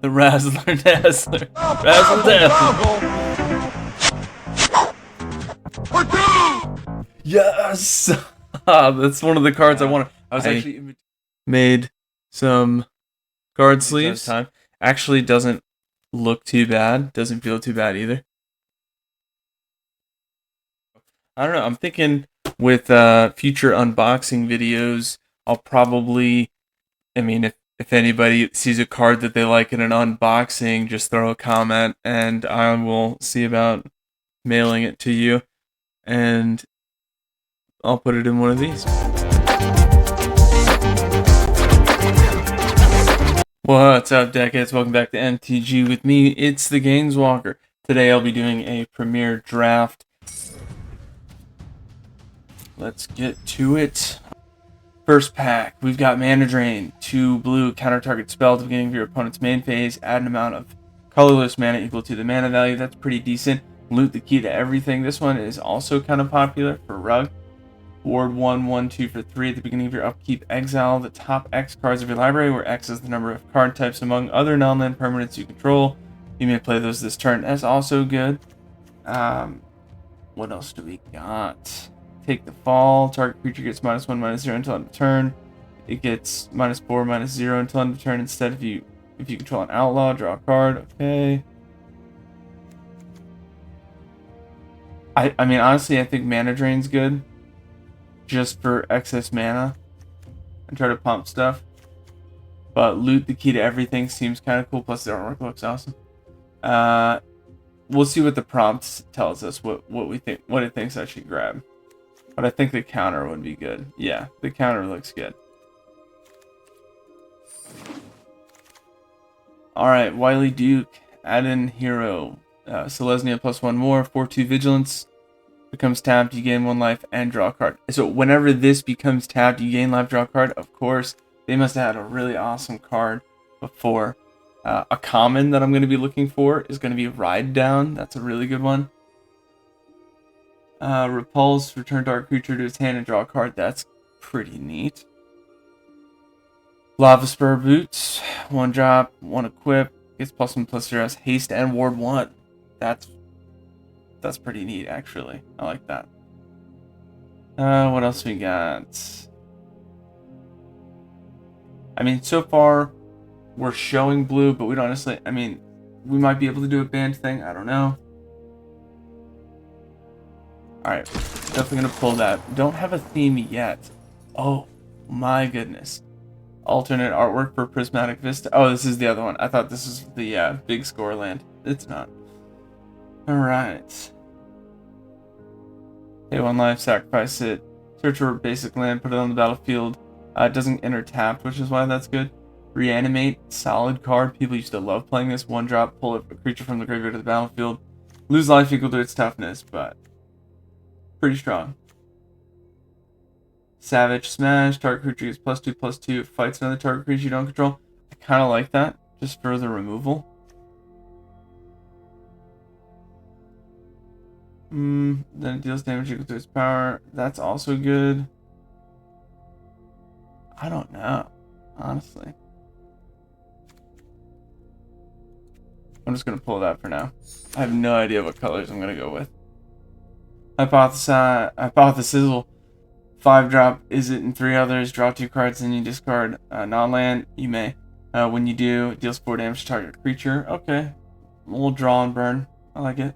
The Razzler Dazzler. Razzle Dazzler. Yes! That's one of the cards I wanted. I was actually made some card sleeves. Actually doesn't look too bad. Doesn't feel too bad either. I don't know. I'm thinking with future unboxing videos, I'll probably, I mean, if anybody sees a card that they like in an unboxing, just throw a comment and I will see about mailing it to you. And I'll put it in one of these. What's up, Decades? Welcome back to MTG with me. It's the Gainswalker. Today I'll be doing a premiere draft. Let's get to it. First pack, we've got Mana Drain, 2 blue, counter target spell at the beginning of your opponent's main phase, add an amount of colorless mana equal to the mana value. That's pretty decent. Loot the Key to Everything. This one is also kind of popular for Rug. Ward 1/1/2 for 3 at the beginning of your upkeep. Exile the top X cards of your library, where X is the number of card types among other non-land permanents you control. You may play those this turn. That's also good. What else do we got? Take the Fall. Target creature gets -1/-0 until end of turn. It gets -4/-0 until end of turn. Instead, if you control an outlaw, draw a card. Okay. I mean, honestly, I think Mana Drain's good, just for excess mana and try to pump stuff. But Loot the Key to Everything seems kind of cool. Plus, the artwork looks awesome. We'll see what the prompt tells us. What it thinks I should grab. But I think the counter would be good. Yeah, the counter looks good. Alright, Wily Duke. Add in Hero. Selesnya +1 more. 4/2 Vigilance. Becomes tapped, you gain 1 life and draw a card. So whenever this becomes tapped, you gain life, draw a card. Of course, they must have had a really awesome card before. A common that I'm going to be looking for is going to be Ride Down. That's a really good one. Repulse, return target creature to its hand and draw a card. That's pretty neat. Lava Spur Boots, 1 drop, 1 equip, gets +1/+0, haste and ward 1. That's pretty neat, actually. I like that. What else we got? I mean, so far we're showing blue, but we don't honestly. I mean, we might be able to do a BANT thing. I don't know. Alright, definitely gonna pull that. Don't have a theme yet. Oh my goodness. Alternate artwork for Prismatic Vista. Oh, this is the other one. I thought this was the big score land. It's not. Alright. Pay 1 life, sacrifice it. Search for basic land, put it on the battlefield. It doesn't enter tapped, which is why that's good. Reanimate, solid card. People used to love playing this. 1 drop, pull a creature from the graveyard to the battlefield. Lose life equal to its toughness, but pretty strong. Savage Smash, target creature gets +2/+2, fights another target creature you don't control. I kind of like that, just for the removal. Then it deals damage equal to its power. That's also good. I don't know, honestly. I'm just going to pull that for now. I have no idea what colors I'm going to go with. Hypothesizzle. 5 drop, is it in 3 others? Draw 2 cards, then you discard non-land. You may. When you do, it deals 4 damage to target creature. Okay. A little draw and burn. I like it.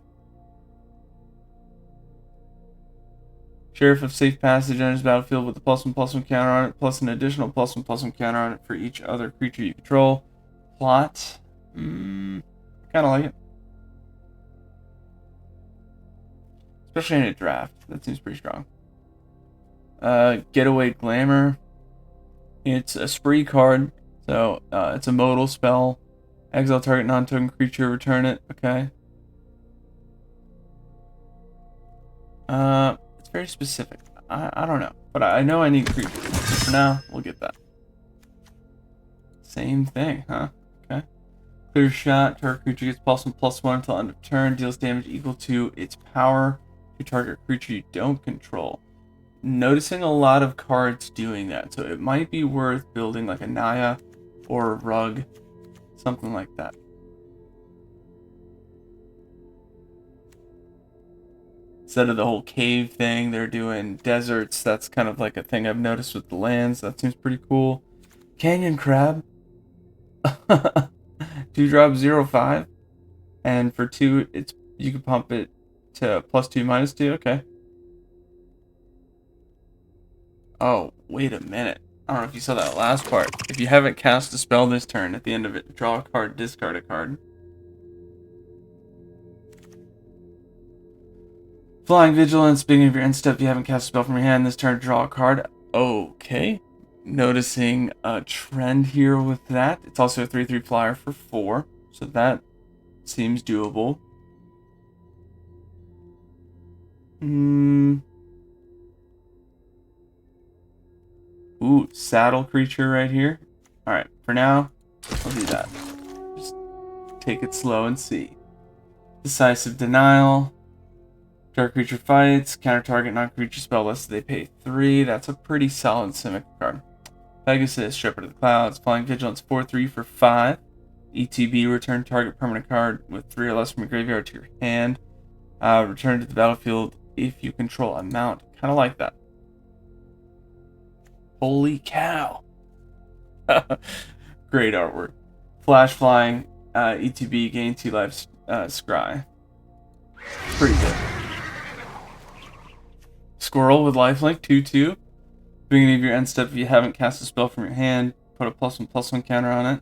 Sheriff of Safe Passage enters battlefield with a +1/+1 counter on it, plus an additional +1/+1 counter on it for each other creature you control. Plot. I kind of like it. Especially in a draft. That seems pretty strong. Getaway Glamour. It's a spree card. So, it's a modal spell. Exile target non-token creature, return it. Okay. It's very specific. I don't know. But I know I need creatures. For now, we'll get that. Same thing, huh? Okay. Clear shot. Target creature gets +1/+1 until end of turn. Deals damage equal to its power to target creature you don't control. Noticing a lot of cards doing that. So it might be worth building like a Naya or a Rug Something like that. Instead of the whole cave thing, they're doing deserts. That's kind of like a thing I've noticed with the lands. That seems pretty cool. Canyon crab. 2-drop 0/5. And for 2, it's you can pump it to +2, -2. Okay. Oh, wait a minute. I don't know if you saw that last part. If you haven't cast a spell this turn, at the end of it, draw a card, discard a card. Flying Vigilance, beginning of your end step, if you haven't cast a spell from your hand this turn, draw a card. Okay. Noticing a trend here with that. It's also a 3/3 flyer for 4, so that seems doable. Ooh, saddle creature right here. Alright, for now, I'll do that. Just take it slow and see. Decisive Denial. Dark creature fights. Counter target non-creature spell less they pay 3. That's a pretty solid Simic card. Pegasus, Shepherd of the Clouds. Flying Vigilance 4/3 for 5. ETB, return target permanent card with 3 or less from your graveyard to your hand. Return to the battlefield if you control a mount. Kind of like that. Holy cow. Great artwork. Flash Flying, ETB, gain 2 life, scry. Pretty good. Squirrel with lifelink, 2/2. Beginning of your end step, if you haven't cast a spell from your hand, put a +1/+1 counter on it.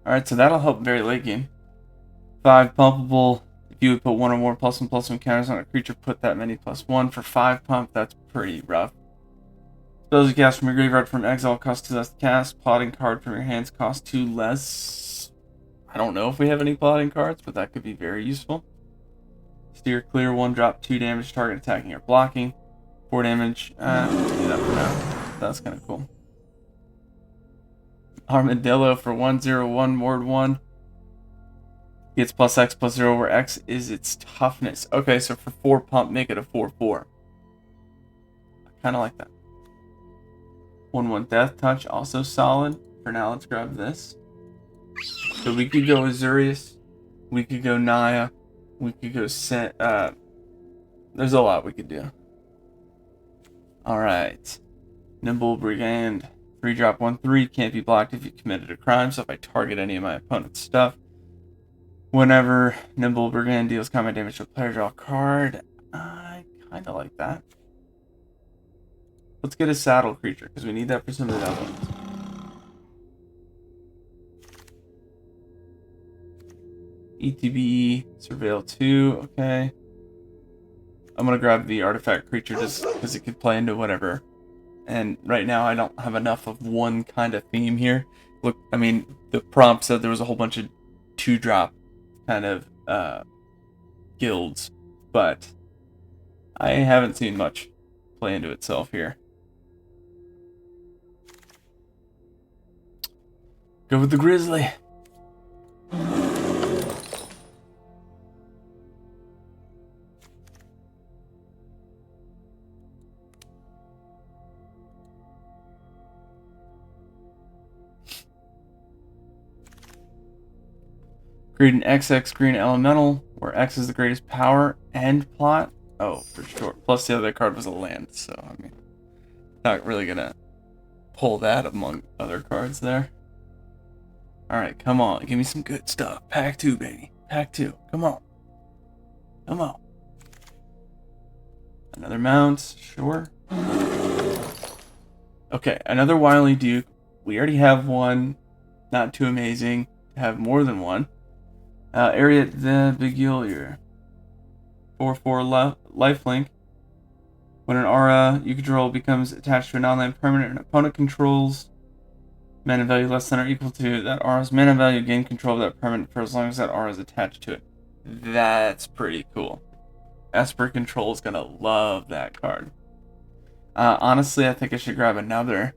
Alright, so that'll help very late game. 5 pumpable. If you would put 1 or more +1/+1 counters on a creature, put that many +1 for 5 pump. That's pretty rough. Spells you cast from your graveyard from exile cost 2 less to cast. Plotting card from your hands cost 2 less. I don't know if we have any plotting cards, but that could be very useful. Steer clear, 1-drop, 2 damage, target attacking or blocking. 4 damage. Do that for now. That's kind of cool. Armadillo for 1/0/1, ward 1. Gets +X/+0, where X is its toughness. Okay, so for 4 pump, make it a 4/4. I kind of like that. 1/1 Death Touch, also solid. For now, let's grab this. So we could go Azurius. We could go Naya. We could go there's a lot we could do. Alright. Nimble Brigand. 3-drop 1/3. Can't be blocked if you committed a crime. So if I target any of my opponent's stuff, whenever Nimble Brigand deals combat damage to a player, draw a card. I kind of like that. Let's get a saddle creature, because we need that for some of the other ones. ETB, Surveil 2, okay. I'm going to grab the artifact creature just because it could play into whatever. And right now I don't have enough of one kind of theme here. Look, I mean, the prompt said there was a whole bunch of 2-drop kind of guilds, but I haven't seen much play into itself here. Go with the Grizzly. Create an XX green elemental, where X is the greatest power and plot. Oh, for sure. Plus the other card was a land, so I mean, not really gonna pull that among other cards there. Alright, come on. Give me some good stuff. Pack 2, baby. Pack 2. Come on. Come on. Another mount. Sure. Okay, another Wily Duke. We already have one. Not too amazing to have more than one. Area the Beguilier. 4/4 lifelink. When an aura you control becomes attached to a non-land permanent an opponent controls, mana value less than or equal to that aura's mana value, gain control of that permanent for as long as that aura is attached to it. That's pretty cool. Esper Control is gonna love that card. Honestly, I think I should grab another.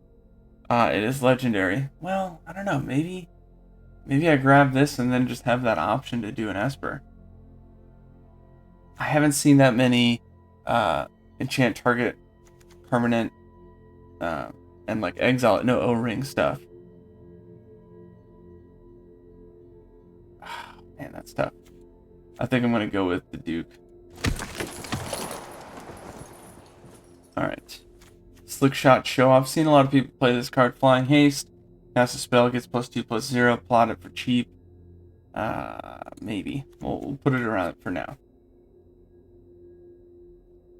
It is legendary. Well, I don't know. Maybe I grab this and then just have that option to do an Esper. I haven't seen that many enchant target permanent and like exile no O-ring stuff. Man, that's tough. I think I'm going to go with the Duke. Alright. Slick Shot Show Off. Seen a lot of people play this card. Flying Haste. Cast a spell, gets +2/+0. Plot it for cheap. Maybe. We'll put it around for now.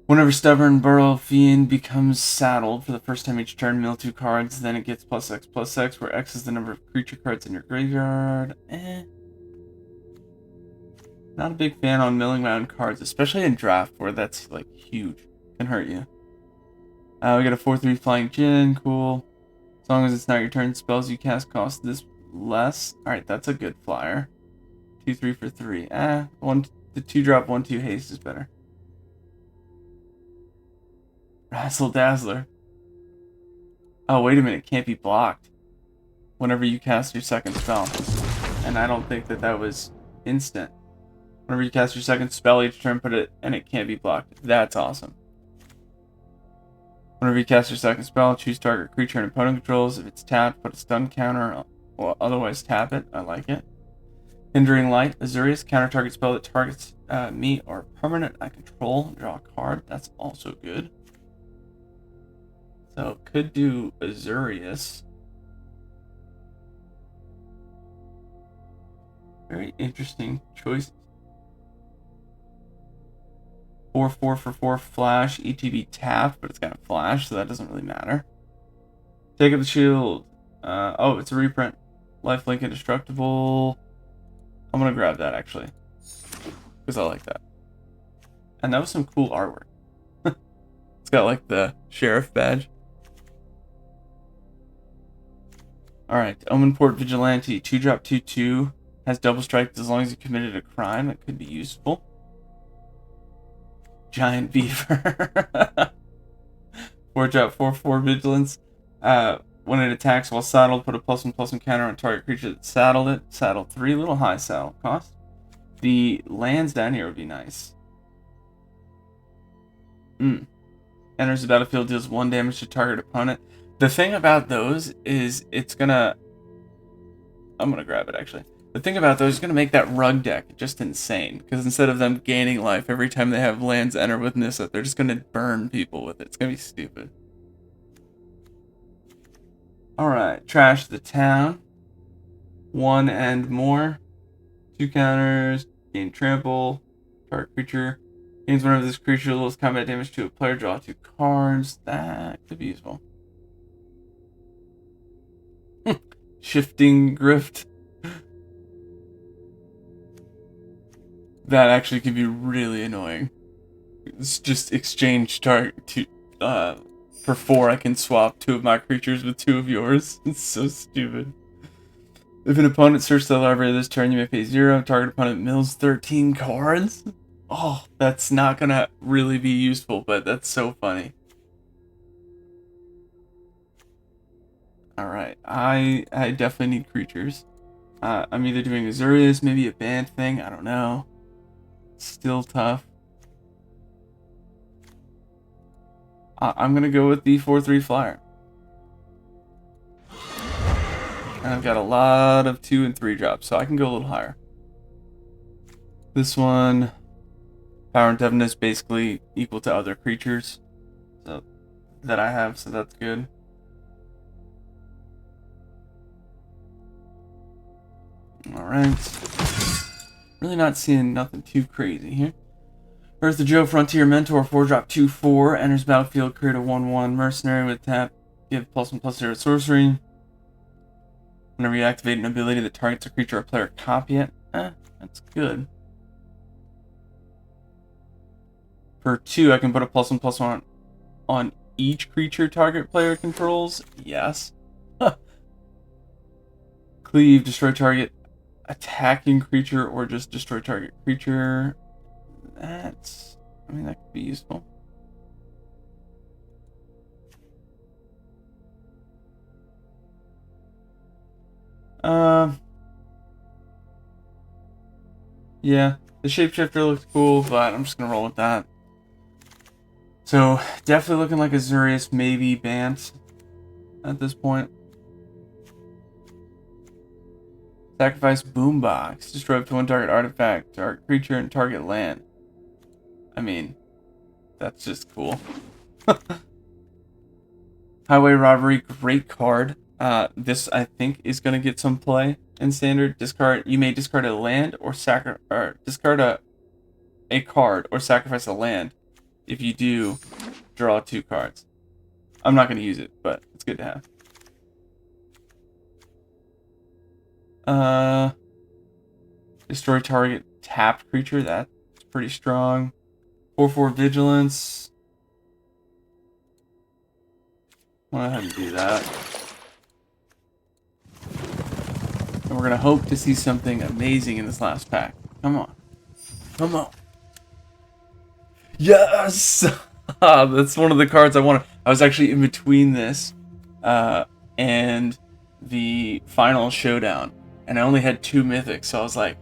Whenever Stubborn Burrow Fiend becomes saddled for the first time each turn, mill 2 cards, then it gets +X/+X, where X is the number of creature cards in your graveyard. Not a big fan on milling around cards, especially in draft, where that's like huge. Can hurt you. We got a 4/3 Flying Djinn, cool. As long as it's not your turn, spells you cast cost this less. Alright, that's a good flyer. 2/3 for 3. The 2-drop 1/2 haste is better. Razzle Dazzler. Oh, wait a minute. Can't be blocked whenever you cast your second spell. And I don't think that was instant. Whenever you cast your second spell each turn, put it, and it can't be blocked. That's awesome. Whenever you cast your second spell, choose target creature and opponent controls. If it's tapped, put a stun counter, or otherwise tap it. I like it. Hindering Light. Azurius. Counter target spell that targets me or permanent I control. Draw a card. That's also good. So, could do Azurius. Very interesting choices. 4/4 for 4 flash. ETB tapped, but it's got a flash, so that doesn't really matter. Take up the shield. Oh, it's a reprint. Lifelink indestructible. I'm gonna grab that actually, because I like that. And that was some cool artwork. It's got like the sheriff badge. Alright, Omenport Vigilante. 2-drop 2/2. Has double strike as long as you committed a crime. That could be useful. Giant Beaver. 4-drop 4/4 Vigilance. When it attacks while saddled, put a +1/+1 counter on target creature that saddled it. Saddle 3. Little high saddle cost. The lands down here would be nice. Enters the battlefield, deals 1 damage to target opponent. The thing about those is it's gonna... I'm gonna grab it, actually. The thing about those is gonna make that rug deck just insane. Because instead of them gaining life every time they have lands enter with Nissa, they're just gonna burn people with it. It's gonna be stupid. Alright, Trash the Town. 1 and more. 2 counters. Gain trample. Target creature. Gains whenever this creature deals combat damage to a player. Draw 2 cards. That could be useful. Shifting Grift. That actually could be really annoying. It's just exchange target to for 4 I can swap 2 of my creatures with 2 of yours. It's so stupid. If an opponent searches the library this turn, you may pay 0. Target opponent mills 13 cards. Oh, that's not gonna really be useful, but that's so funny. Alright, I definitely need creatures. I'm either doing Azurius, maybe a BANT thing, I don't know. Still tough. I'm gonna go with the 4/3 flyer. And I've got a lot of 2 and 3 drops, so I can go a little higher. This one, power and toughness basically equal to other creatures so that I have, so that's good. Alright. Really not seeing nothing too crazy here. Earth the Joe Frontier Mentor. 4-drop 2/4. Enters battlefield. Create a 1/1 mercenary with tap. Give +1/+0 sorcery. Whenever you activate an ability that targets a creature or player, copy it. That's good. For 2, I can put a +1/+1 on each creature target player controls. Yes. Cleave. Destroy target attacking creature or just destroy target creature. That could be useful. Yeah, the shapeshifter looks cool, but I'm just gonna roll with that. So definitely looking like Azurius, maybe BANT at this point. Sacrifice Boombox. Destroy up to one target artifact, target creature, and target land. I mean, that's just cool. Highway Robbery, great card. This I think is gonna get some play in standard. Discard. You may discard a land or discard a card or sacrifice a land. If you do, draw 2 cards. I'm not gonna use it, but it's good to have. Destroy target tapped creature. That's pretty strong. 4/4 vigilance. I'll go ahead and do that. And we're gonna hope to see something amazing in this last pack. Come on. Come on. Yes! That's one of the cards I wanted. I was actually in between this and the final showdown. And I only had 2 mythics, so I was like,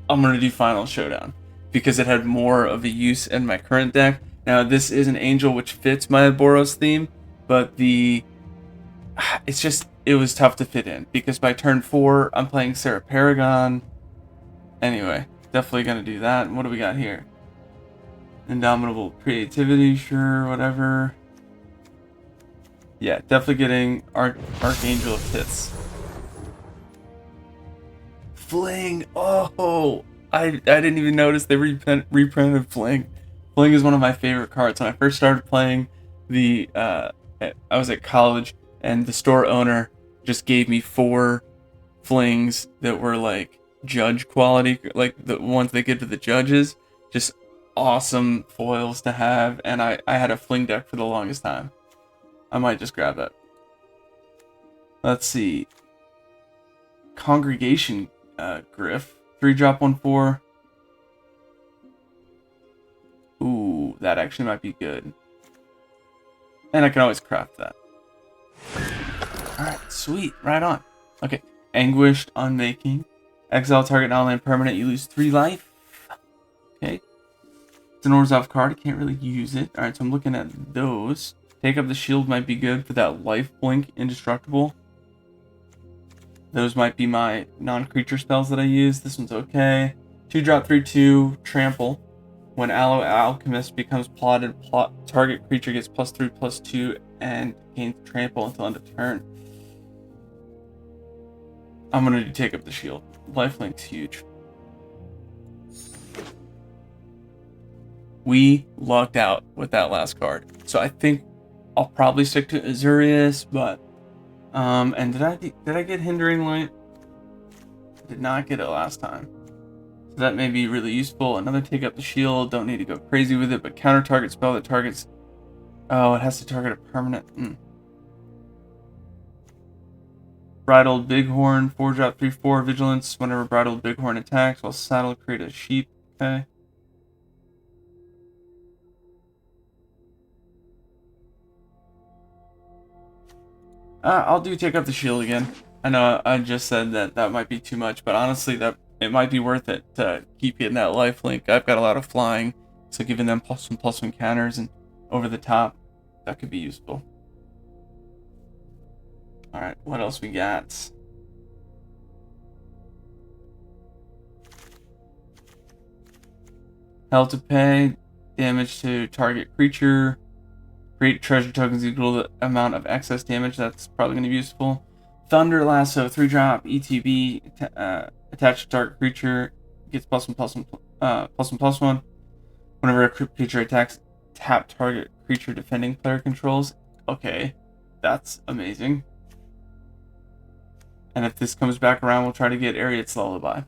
I'm going to do final showdown. Because it had more of a use in my current deck. Now, this is an angel which fits my Boros theme. But it was tough to fit in. Because by turn 4, I'm playing Sarah Paragon. Anyway, definitely going to do that. And what do we got here? Indomitable creativity, sure, whatever. Yeah, definitely getting Archangel of Pits. Fling! Oh! I didn't even notice they reprinted Fling. Fling is one of my favorite cards. When I first started playing, I was at college, and the store owner just gave me 4 Flings that were like judge quality, like the ones they give to the judges. Just awesome foils to have, and I had a Fling deck for the longest time. I might just grab that. Let's see. Congregation Griff. 3-drop 1/4. Ooh, that actually might be good. And I can always craft that. Alright, sweet. Right on. Okay. Anguished Unmaking. Exile target non-land permanent. You lose 3 life. Okay. It's an Orzhov card. I can't really use it. Alright, so I'm looking at those. Take up the shield might be good for that life blink indestructible. Those might be my non-creature spells that I use. This one's okay. 2-drop 3/2 trample. When Aloe Alchemist becomes plotted, target creature gets +3/+2 and gains trample until end of turn. I'm gonna take up the shield. Lifelink's huge. We lucked out with that last card. So I think I'll probably stick to Azurius, but and did I get Hindering Light? I did not get it last time. So that may be really useful. Another take up the shield. Don't need to go crazy with it, but counter target spell that targets. Oh, it has to target a permanent. Bridled Bighorn, 4-drop 3/4 vigilance. Whenever Bridled Bighorn attacks, while saddle create a sheep. Okay. I'll do take up the shield again. I know I just said that might be too much, but honestly, that it might be worth it to keep getting that lifelink. I've got a lot of flying, so giving them +1/+1 counters and over the top, that could be useful. All right, what else we got? Hell to pay, damage to target creature. Create treasure tokens equal to the amount of excess damage. That's probably going to be useful. Thunder Lasso, 3-drop, ETB, attached to target creature, gets +1/+1. Whenever a creature attacks, tap target creature defending player controls. Okay, that's amazing. And if this comes back around, we'll try to get Ariet's Lullaby.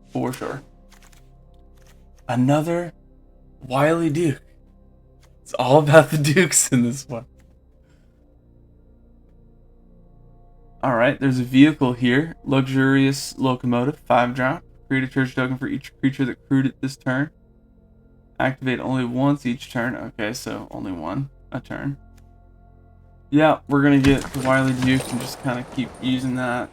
For sure. Another Wily Duke. It's all about the Dukes in this one. Alright, there's a vehicle here. Luxurious Locomotive, 5-drop. Create a treasure token for each creature that crewed it this turn. Activate only once each turn. Okay, so only one a turn. Yeah, we're gonna get the Wily Duke and just kind of keep using that.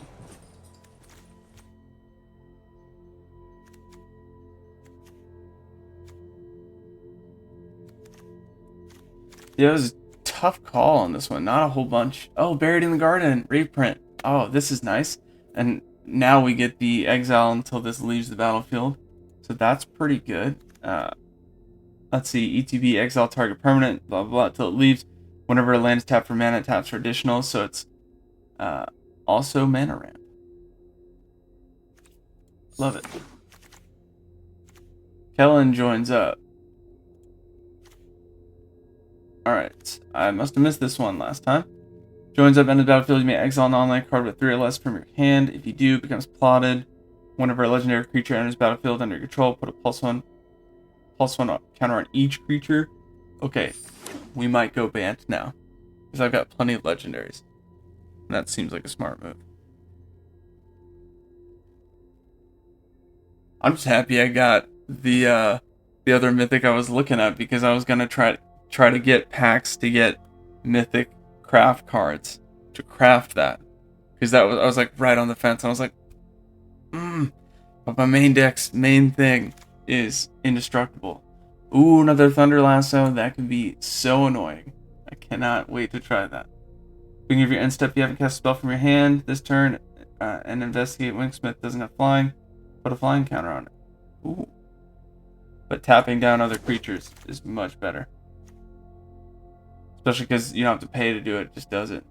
Yeah, it was a tough call on this one. Not a whole bunch. Oh, Buried in the Garden, reprint. Oh, this is nice. And now we get the exile until this leaves the battlefield. So that's pretty good. Let's see. ETB, exile target permanent, blah, blah, blah, until it leaves. Whenever a land is tapped for mana, it taps for additional. So it's also mana ramp. Love it. Kellen joins up. Alright, I must have missed this one last time. Joins up, end of the battlefield, you may exile an online card with 3 or less from your hand. If you do, it becomes plotted. Whenever a legendary creature enters battlefield under your control, put a +1 counter on each creature. Okay, we might go BANT now, because I've got plenty of legendaries. And that seems like a smart move. I'm just happy I got the other mythic I was looking at, because I was gonna try to get packs to get mythic craft cards to craft that, because I was like right on the fence. I was like, but my main thing is indestructible. Ooh, another Thunder Lasso. That could be so annoying. I cannot wait to try that. Beginning of your end step, you haven't cast a spell from your hand this turn, and investigate. Wingsmith doesn't have flying. Put a flying counter on it. Ooh. But tapping down other creatures is much better. Especially because you don't have to pay to do it, just does it.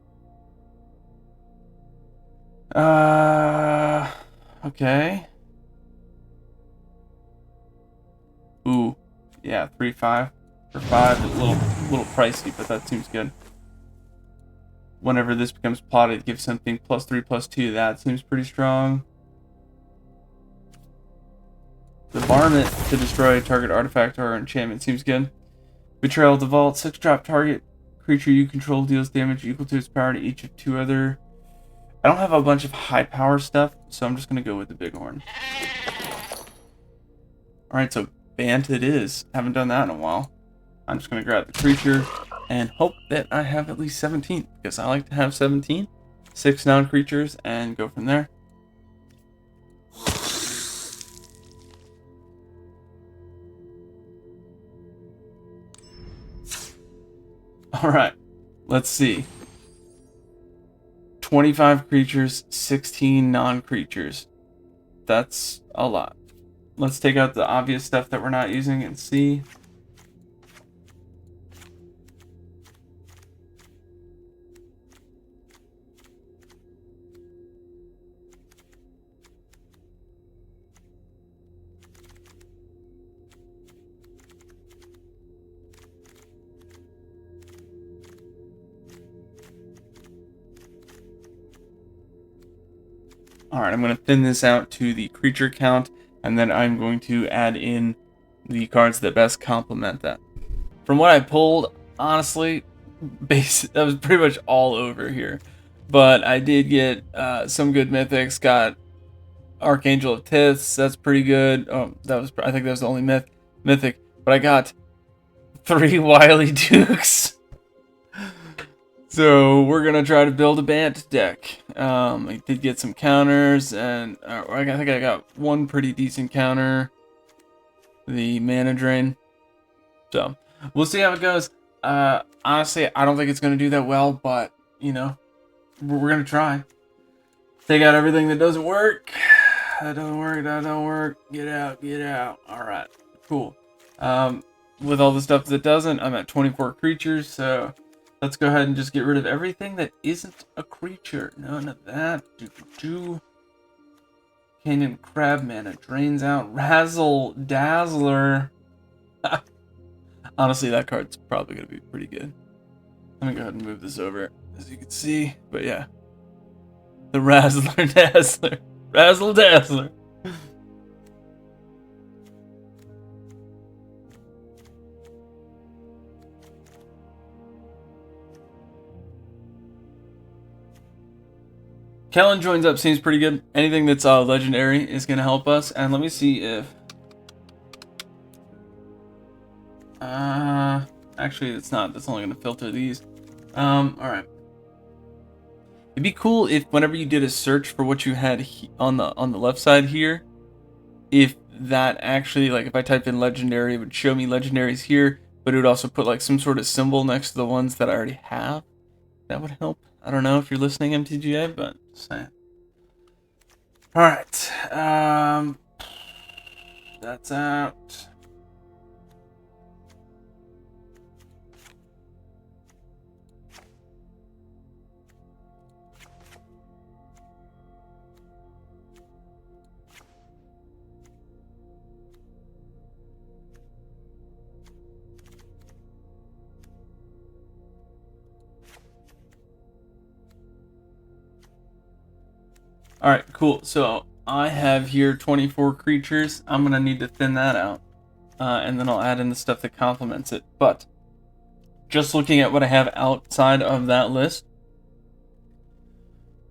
Okay. Ooh, yeah, 3/5 for 5 is a little pricey, but that seems good. Whenever this becomes plotted, give something +3/+2. That seems pretty strong. The Varmint to destroy a target artifact or enchantment seems good. Betrayal of the Vault, 6-drop target creature you control deals damage equal to its power to each of 2 other. I don't have a bunch of high power stuff, so I'm just going to go with the Bighorn. Alright, so BANT it is. Haven't done that in a while. I'm just going to grab the creature and hope that I have at least 17, because I like to have 17. 6 non-creatures and go from there. Alright, let's see. 25 creatures, 16 non-creatures. That's a lot. Let's take out the obvious stuff that we're not using and see. Alright, I'm going to thin this out to the creature count, and then I'm going to add in the cards that best complement that. From what I pulled, honestly, that was pretty much all over here. But I did get some good mythics. Got Archangel of Tiths, that's pretty good. Oh, I think that was the only mythic. But I got 3 Wily Dukes. So we're gonna try to build a BANT deck. I did get some counters, and I think I got one pretty decent counter, the mana drain. So we'll see how it goes. Honestly, I don't think it's gonna do that well, but you know, we're gonna try. Take out everything that doesn't work. That don't work. That don't work. Get out. Get out. All right. Cool. With all the stuff that doesn't, I'm at 24 creatures, so. Let's go ahead and just get rid of everything that isn't a creature. None of that. Canyon Crab mana drains out. Razzle Dazzler. Honestly, that card's probably going to be pretty good. Let me go ahead and move this over, as you can see. But yeah. The Razzler Dazzler. Razzle Dazzler. Kellen joins up, seems pretty good. Anything that's legendary is going to help us. And let me see if... actually, it's not. That's only going to filter these. Alright. It'd be cool if whenever you did a search for what you had on the left side here, if that actually, like if I typed in legendary, it would show me legendaries here, but it would also put like some sort of symbol next to the ones that I already have. That would help. I don't know if you're listening, MTGA, but just saying. All right, that's out. Alright, cool. So I have here 24 creatures. I'm going to need to thin that out. And then I'll add in the stuff that complements it. But just looking at what I have outside of that list,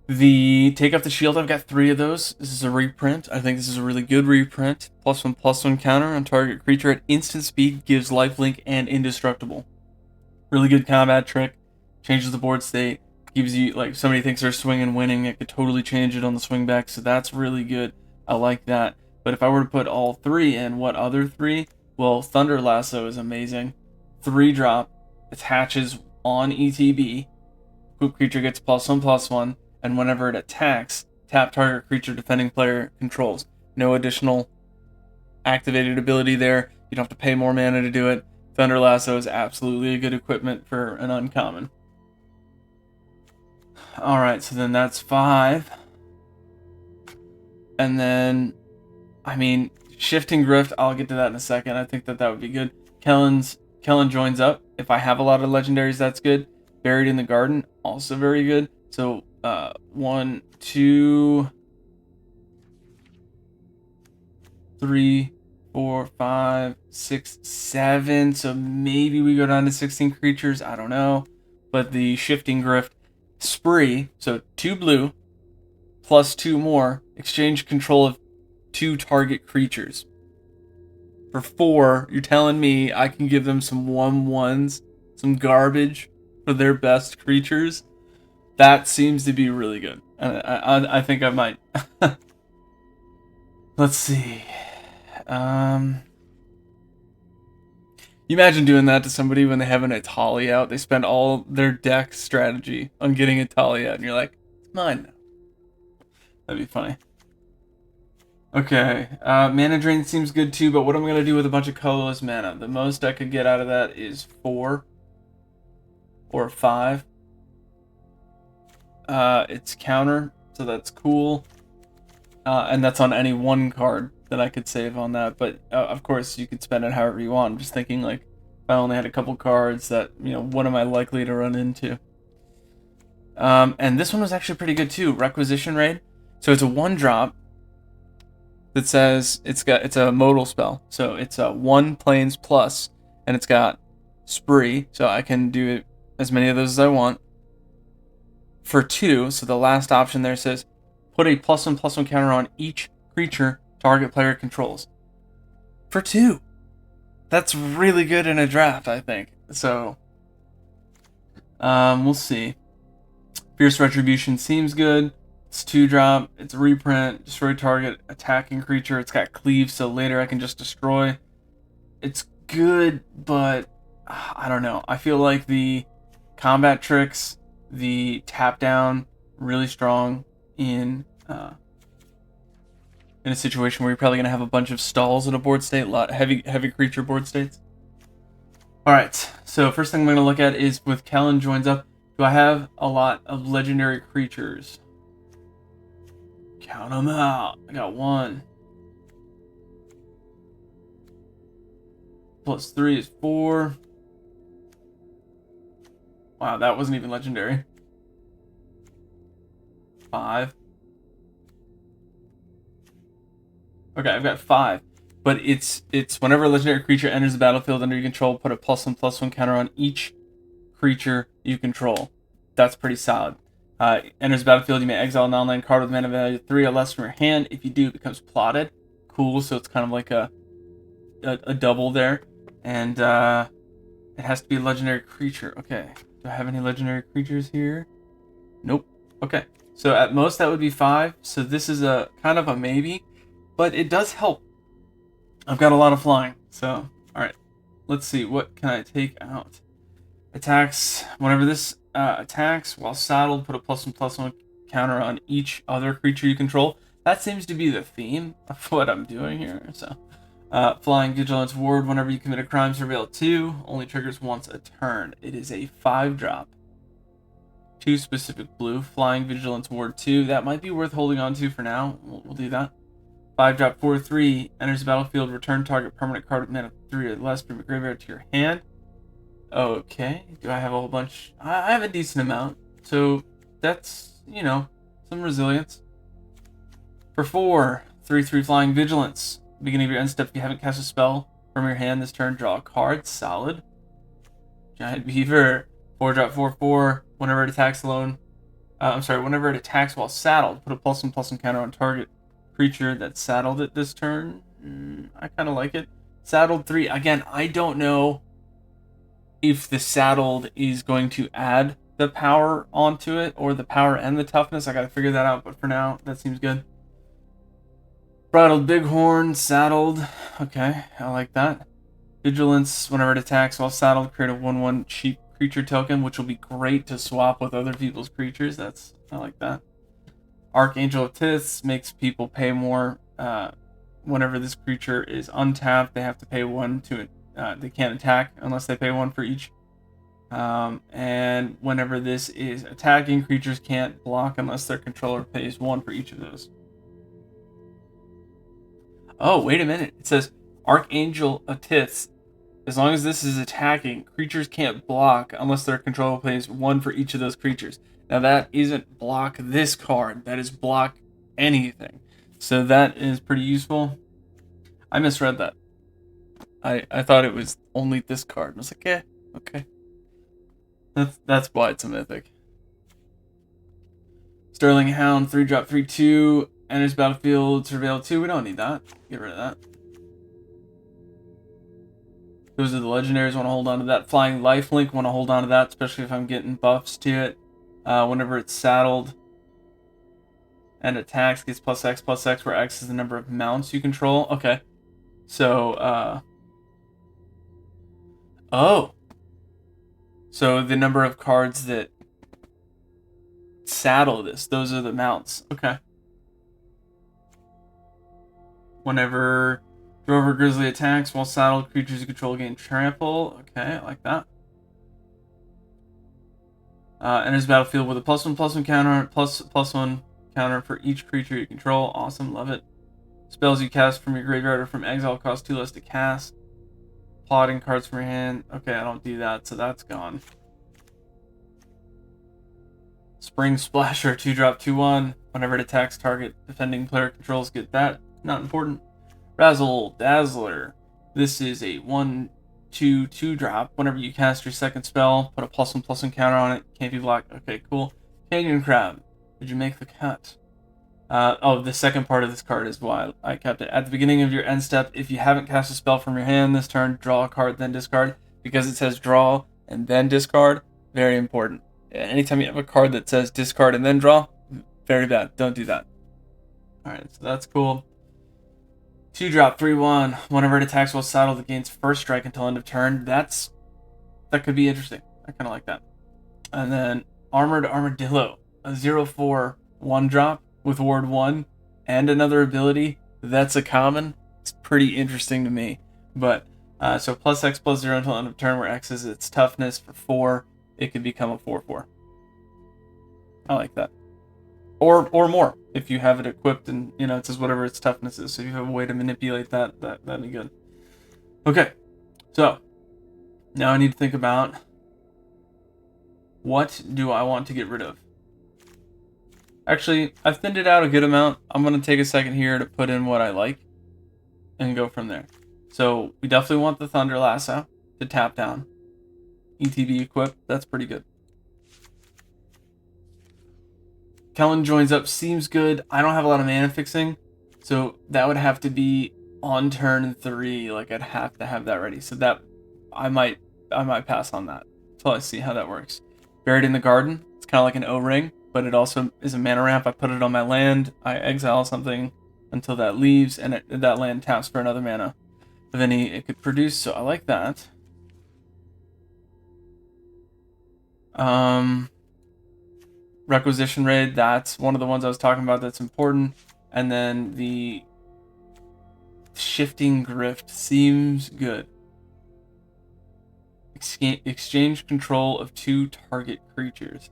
the Take Off the Shield, I've got 3 of those. This is a reprint. I think this is a really good reprint. +1/+1 counter on target creature at instant speed, gives lifelink and indestructible. Really good combat trick. Changes the board state. Gives you, like, if somebody thinks they're swinging winning, it could totally change it on the swing back, so that's really good. I like that. But if I were to put all 3 in, what other 3? Well, Thunder Lasso is amazing. 3-drop, attaches on ETB. Creature gets +1/+1, and whenever it attacks, tap target creature defending player controls. No additional activated ability there. You don't have to pay more mana to do it. Thunder Lasso is absolutely a good equipment for an uncommon. Alright, so then that's 5. And then, I mean, Shifting Grift, I'll get to that in a second. I think that would be good. Kellen joins up. If I have a lot of legendaries, that's good. Buried in the Garden, also very good. So, 1, 2, 3, 4, 5, 6, 7. So maybe we go down to 16 creatures. I don't know. But the Shifting Grift, Spree, so 2 blue, plus 2 more, exchange control of 2 target creatures. For 4, you're telling me I can give them some 1/1s, some garbage for their best creatures? That seems to be really good. And I think I might. Let's see. You imagine doing that to somebody when they have an Atali out. They spend all their deck strategy on getting Atali out, and you're like, it's mine now. That'd be funny. Okay, mana drain seems good too, but what I'm going to do with a bunch of colorless mana? The most I could get out of that is 4 or 5. It's counter, so that's cool. And that's on any one card that I could save on that, but of course you could spend it however you want. I'm just thinking, like, if I only had a couple cards that, you know, what am I likely to run into? And this one was actually pretty good too. Requisition Raid. So it's a 1-drop that says it's a modal spell. So it's a 1 planes plus, and it's got Spree, so I can do as many of those as I want. For 2, so the last option there says put a +1/+1 counter on each creature target player controls. For 2. That's really good in a draft, I think. So, we'll see. Fierce Retribution seems good. It's 2-drop. It's a reprint. Destroy target attacking creature. It's got cleave, so later I can just destroy. It's good, but I don't know. I feel like the combat tricks, the tap down, really strong in a situation where you're probably going to have a bunch of stalls in a board state, a lot heavy creature board states. Alright, so first thing I'm going to look at is with Kellen joins up, do I have a lot of legendary creatures? Count them out. I got 1. Plus 3 is 4. Wow, that wasn't even legendary. 5. Okay, I've got 5. But it's whenever a legendary creature enters the battlefield under your control, put a +1/+1 counter on each creature you control. That's pretty solid. Enters the battlefield, you may exile an online card with mana value 3 or less from your hand. If you do, it becomes plotted. Cool, so it's kind of like a double there. And it has to be a legendary creature. Okay, do I have any legendary creatures here? Nope. Okay, so at most that would be 5. So this is a kind of a maybe, but it does help. I've got a lot of flying, so alright. let's see, what can I take out? Attacks, whenever this attacks while saddled, put a +1/+1 counter on each other creature you control. That seems to be the theme of what I'm doing here. So, Flying Vigilance Ward, whenever you commit a crime, surveil 2, only triggers once a turn. It is a 5-drop. 2 specific blue. Flying Vigilance Ward 2. That might be worth holding on to for now. We'll do that. 5-drop 4/3. Enters the battlefield. Return target permanent card with mana 3 or less from your graveyard to your hand. Okay. Do I have a whole bunch? I have a decent amount. So that's, some resilience. For 4, 3/3 Flying Vigilance. Beginning of your end step, if you haven't cast a spell from your hand this turn, draw a card. Solid. Giant Beaver. 4-drop 4/4. Whenever it attacks whenever it attacks while saddled, put a +1/+1 counter on target creature that's saddled it this turn. I kind of like it. Saddled 3. Again, I don't know if the saddled is going to add the power onto it, or the power and the toughness. I gotta figure that out, but for now, that seems good. Bridled Bighorn, saddled. Okay, I like that. Vigilance, whenever it attacks while saddled, create a 1/1 cheap creature token, which will be great to swap with other people's creatures. I like that. Archangel of Tiths makes people pay more. Whenever this creature is untapped, they have to pay 1 to they can't attack unless they pay 1 for each. And whenever this is attacking, creatures can't block unless their controller pays 1 for each of those. Oh, wait a minute. It says Archangel of Tiths. As long as this is attacking, creatures can't block unless their controller pays 1 for each of those creatures. Now that isn't block this card. That is block anything. So that is pretty useful. I misread that. I thought it was only this card. I was like, yeah, okay. That's why it's a mythic. Sterling Hound, 3-drop 3/2. Enters battlefield, surveil 2. We don't need that. Get rid of that. Those are the legendaries. Want to hold on to that. Flying Lifelink. Want to hold on to that, especially if I'm getting buffs to it. Whenever it's saddled and attacks, gets +X/+X, where X is the number of mounts you control. Okay. So, So the number of cards that saddle this, those are the mounts. Okay. Whenever Drover Grizzly attacks while saddled, creatures you control gain trample. Okay, I like that. Enters battlefield with a +1/+1 counter, +1 counter for each creature you control. Awesome, love it. Spells you cast from your graveyard or from exile cost 2 less to cast. Plotting cards from your hand. Okay, I don't do that, so that's gone. Spring Splasher, 2-drop 2/1. Whenever it attacks, target defending player controls get that. Not important. Razzle Dazzler. This is a 1/2 2-drop. Whenever you cast your second spell, put a +1/+1 counter on it. Can't be blocked. Okay, cool. Canyon Crab. Did you make the cut? The second part of this card is why I kept it. At the beginning of your end step, if you haven't cast a spell from your hand this turn, draw a card, then discard. Because it says draw and then discard, very important. Anytime you have a card that says discard and then draw, very bad. Don't do that. Alright, so that's cool. 2-drop 3/1. Whenever it attacks while saddled, it gains first strike until end of turn. That could be interesting. I kind of like that. And then Armored Armadillo. A 0/4 1-drop with Ward 1 and another ability. That's a common. It's pretty interesting to me. But, so +X/+0 until end of turn, where X is its toughness for 4. It could become a 4/4. I like that. Or more, if you have it equipped and, it says whatever its toughness is. So if you have a way to manipulate that'd be good. Okay, so now I need to think about what do I want to get rid of. Actually, I've thinned it out a good amount. I'm going to take a second here to put in what I like and go from there. So we definitely want the Thunder Lasso to tap down. ETB equipped, that's pretty good. Kellen joins up, seems good. I don't have a lot of mana fixing, so that would have to be on turn 3. Like, I'd have to have that ready. So that I might pass on that until I see how that works. Buried in the Garden. It's kind of like an O-ring, but it also is a mana ramp. I put it on my land. I exile something until that leaves, and that land taps for another mana of any it could produce. So I like that. Requisition raid, that's one of the ones I was talking about that's important. And then the shifting grift seems good. Exchange control of 2 target creatures.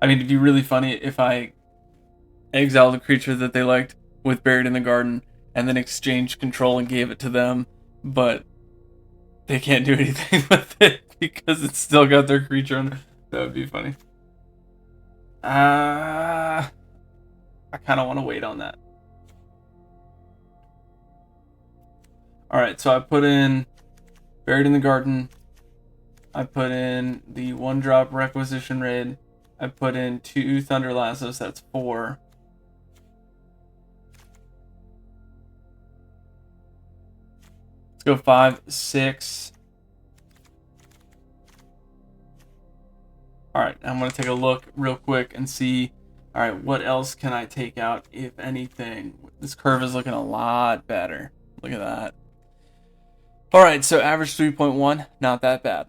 I mean, it'd be really funny if I exiled a creature that they liked with Buried in the Garden and then exchanged control and gave it to them, but they can't do anything with it because it's still got their creature on it. That would be funny. I kind of want to wait on that. Alright, so I put in Buried in the Garden. I put in the 1-drop Requisition Raid. I put in 2 Thunder Lassos, that's 4. Let's go 5, 6. Alright, I'm going to take a look real quick and see, alright, what else can I take out, if anything? This curve is looking a lot better. Look at that. Alright, so average 3.1, not that bad.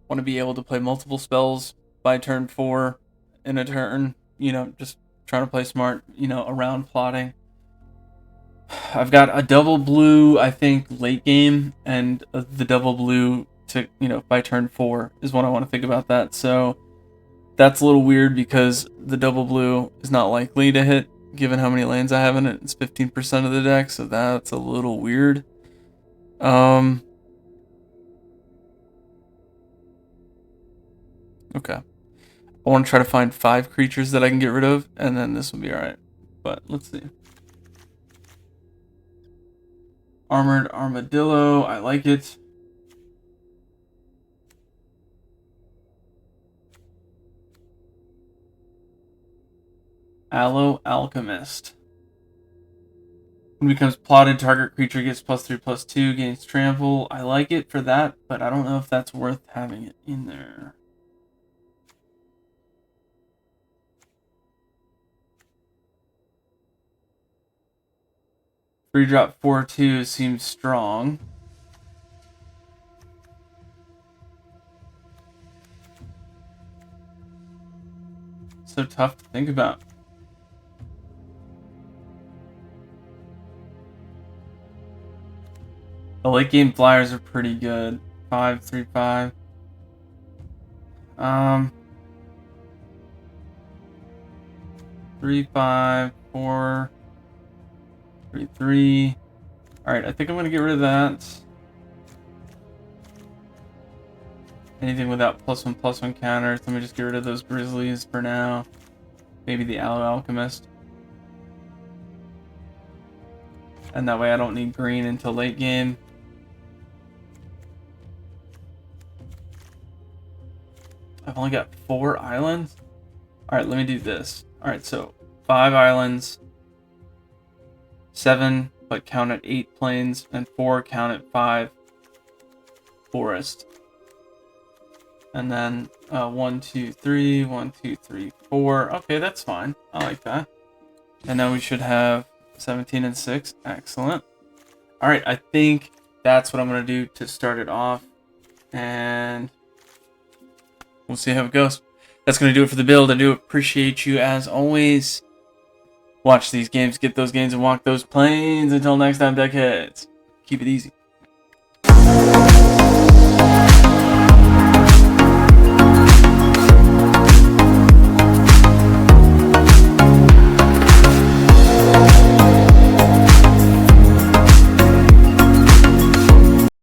Want to be able to play multiple spells by turn 4 in a turn, you know, just trying to play smart, you know, around plotting. I've got a double blue, I think, late game, and the double blue to, you know, by turn 4 is what I want to think about that. So that's a little weird because the double blue is not likely to hit given how many lands I have in it. It's 15% of the deck, so that's a little weird. Okay. I want to try to find 5 creatures that I can get rid of, and then this will be alright. But let's see. Armored Armadillo, I like it. Aloe Alchemist. When it becomes plotted, target creature gets +3/+2, gains trample. I like it for that, but I don't know if that's worth having it in there. Free drop 4/2 seems strong. So tough to think about. The late game flyers are pretty good. 5, 3, 5. 3, 5, 4, 3, 3. Alright, I think I'm gonna get rid of that. Anything without +1/+1 counters. Let me just get rid of those Grizzlies for now. Maybe the Aloe Alchemist. And that way I don't need green until late game. I've only got 4 islands. Alright, let me do this. Alright, so 5 islands. 7, but count at 8 plains. And 4, count at 5 forest. And then 1, 2, 3, 1, 2, 3, 4. Okay, that's fine. I like that. And now we should have 17 and 6. Excellent. Alright, I think that's what I'm going to do to start it off. And we'll see how it goes. That's going to do it for the build. I do appreciate you as always. Watch these games, get those games, and walk those planes. Until next time, deckheads. Keep it easy.